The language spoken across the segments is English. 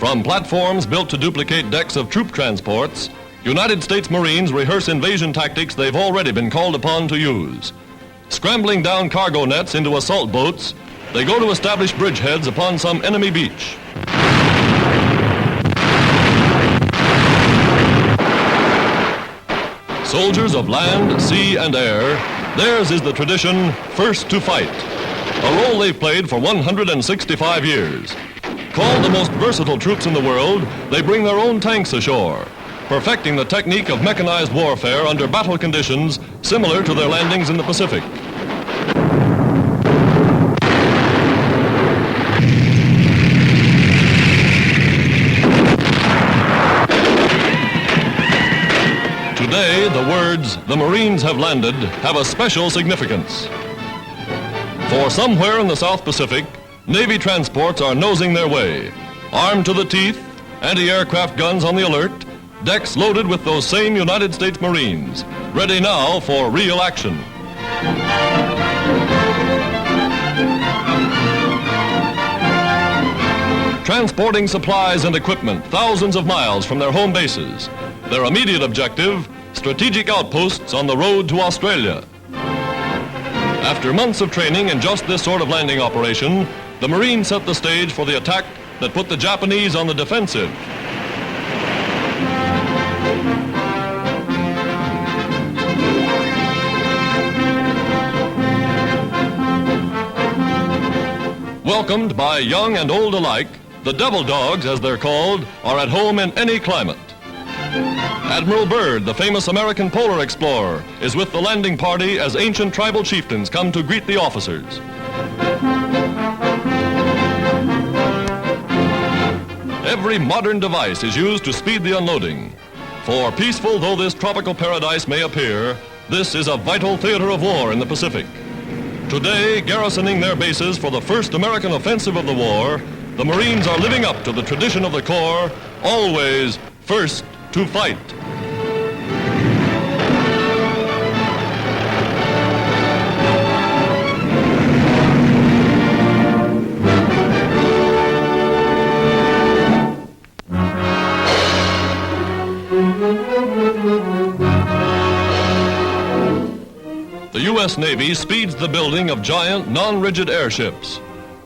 From platforms built to duplicate decks of troop transports, United States Marines rehearse invasion tactics they've already been called upon to use. Scrambling down cargo nets into assault boats, they go to establish bridgeheads upon some enemy beach. Soldiers of land, sea, and air, theirs is the tradition, first to fight, a role they've played for 165 years. Called the most versatile troops in the world, they bring their own tanks ashore, perfecting the technique of mechanized warfare under battle conditions similar to their landings in the Pacific. Today, the words, "the Marines have landed," have a special significance. For somewhere in the South Pacific, Navy transports are nosing their way, armed to the teeth, anti-aircraft guns on the alert, decks loaded with those same United States Marines, ready now for real action. Transporting supplies and equipment thousands of miles from their home bases. Their immediate objective, strategic outposts on the road to Australia. After months of training in just this sort of landing operation, the Marines set the stage for the attack that put the Japanese on the defensive. Welcomed by young and old alike, the Devil Dogs, as they're called, are at home in any climate. Admiral Byrd, the famous American polar explorer, is with the landing party as ancient tribal chieftains come to greet the officers. Every modern device is used to speed the unloading. For peaceful though this tropical paradise may appear, this is a vital theater of war in the Pacific. Today, garrisoning their bases for the first American offensive of the war, the Marines are living up to the tradition of the Corps, always first to fight. The U.S. Navy speeds the building of giant, non-rigid airships.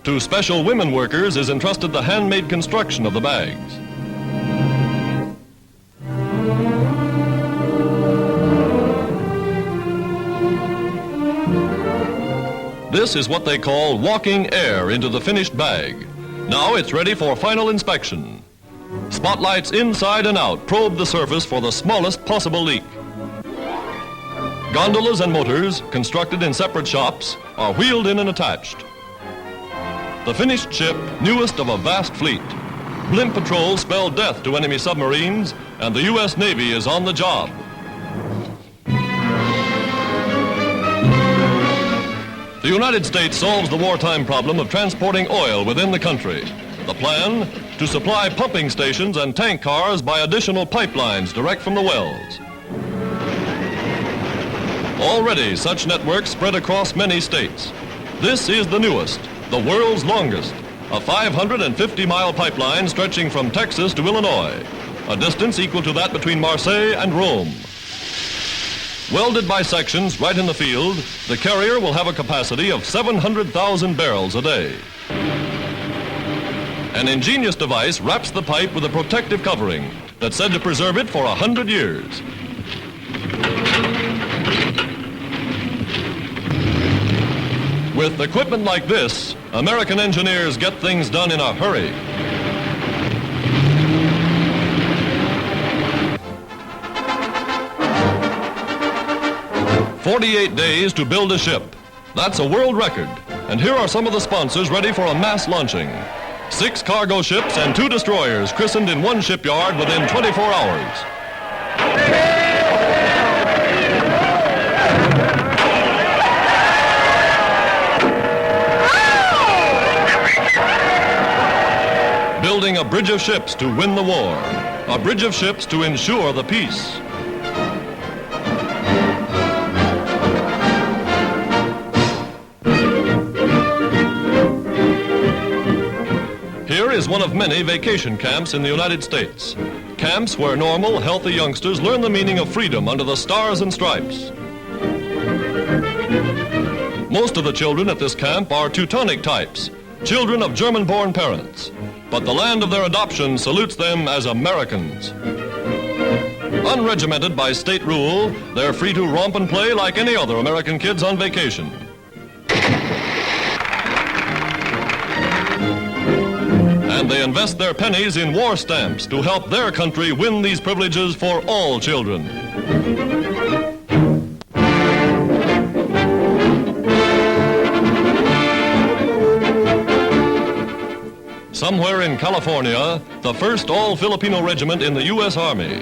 To special women workers is entrusted the handmade construction of the bags. This is what they call walking air into the finished bag. Now it's ready for final inspection. Spotlights inside and out probe the surface for the smallest possible leak. Gondolas and motors, constructed in separate shops, are wheeled in and attached. The finished ship, newest of a vast fleet. Blimp patrols spell death to enemy submarines, and the U.S. Navy is on the job. The United States solves the wartime problem of transporting oil within the country. The plan? To supply pumping stations and tank cars by additional pipelines direct from the wells. Already, such networks spread across many states. This is the newest, the world's longest, a 550-mile pipeline stretching from Texas to Illinois, a distance equal to that between Marseille and Rome. Welded by sections right in the field, the carrier will have a capacity of 700,000 barrels a day. An ingenious device wraps the pipe with a protective covering that's said to preserve it for 100 years. With equipment like this, American engineers get things done in a hurry. "48 days to build a ship. That's a world record. And here are some of the sponsors ready for a mass launching. 6 cargo ships and 2 destroyers christened in one shipyard within 24 hours. Building a bridge of ships to win the war. A bridge of ships to ensure the peace. Here is one of many vacation camps in the United States. Camps where normal, healthy youngsters learn the meaning of freedom under the stars and stripes. Most of the children at this camp are Teutonic types, children of German-born parents. But the land of their adoption salutes them as Americans. Unregimented by state rule, they're free to romp and play like any other American kids on vacation. And they invest their pennies in war stamps to help their country win these privileges for all children. Somewhere in California, the first all-Filipino regiment in the U.S. Army.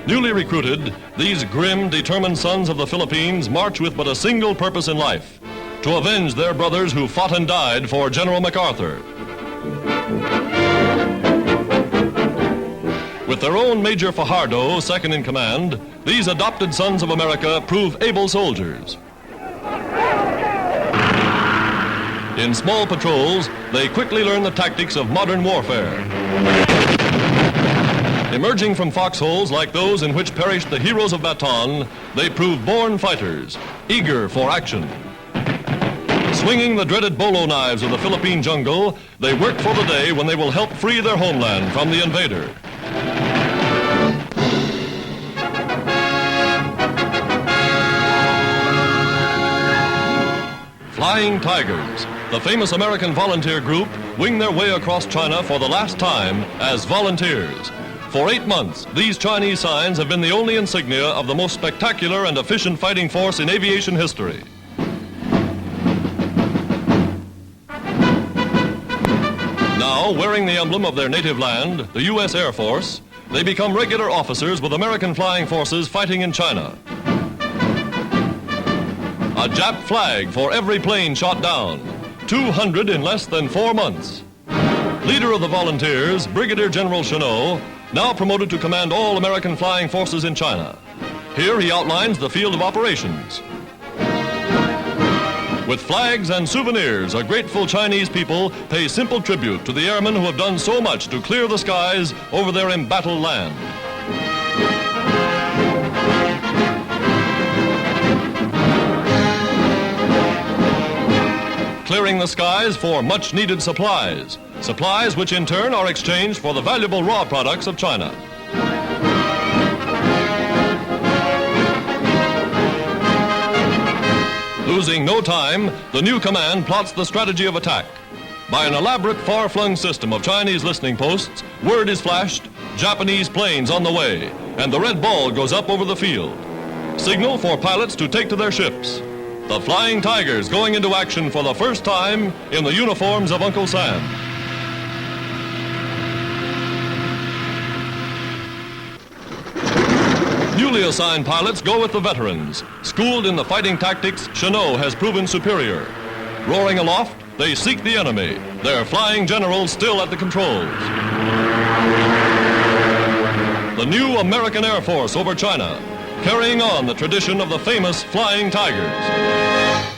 Newly recruited, these grim, determined sons of the Philippines march with but a single purpose in life: to avenge their brothers who fought and died for General MacArthur. With their own Major Fajardo second in command, these adopted sons of America prove able soldiers. In small patrols, they quickly learn the tactics of modern warfare. Emerging from foxholes like those in which perished the heroes of Bataan, they prove born fighters, eager for action. Swinging the dreaded bolo knives of the Philippine jungle, they work for the day when they will help free their homeland from the invader. Flying Tigers, the famous American volunteer group, wing their way across China for the last time as volunteers. For 8 months, these Chinese signs have been the only insignia of the most spectacular and efficient fighting force in aviation history. Now, wearing the emblem of their native land, the U.S. Air Force, they become regular officers with American flying forces fighting in China. A Jap flag for every plane shot down, 200 in less than 4 months. Leader of the volunteers, Brigadier General Chennault, now promoted to command all American flying forces in China. Here he outlines the field of operations. With flags and souvenirs, a grateful Chinese people pay simple tribute to the airmen who have done so much to clear the skies over their embattled land. Clearing the skies for much-needed supplies, supplies which in turn are exchanged for the valuable raw products of China. Losing no time, the new command plots the strategy of attack. By an elaborate far-flung system of Chinese listening posts, word is flashed, Japanese planes on the way, and the red ball goes up over the field. Signal for pilots to take to their ships. The Flying Tigers going into action for the first time in the uniforms of Uncle Sam. Newly assigned pilots go with the veterans. Schooled in the fighting tactics, Chennault has proven superior. Roaring aloft, they seek the enemy, their flying generals still at the controls. The new American Air Force over China, carrying on the tradition of the famous Flying Tigers.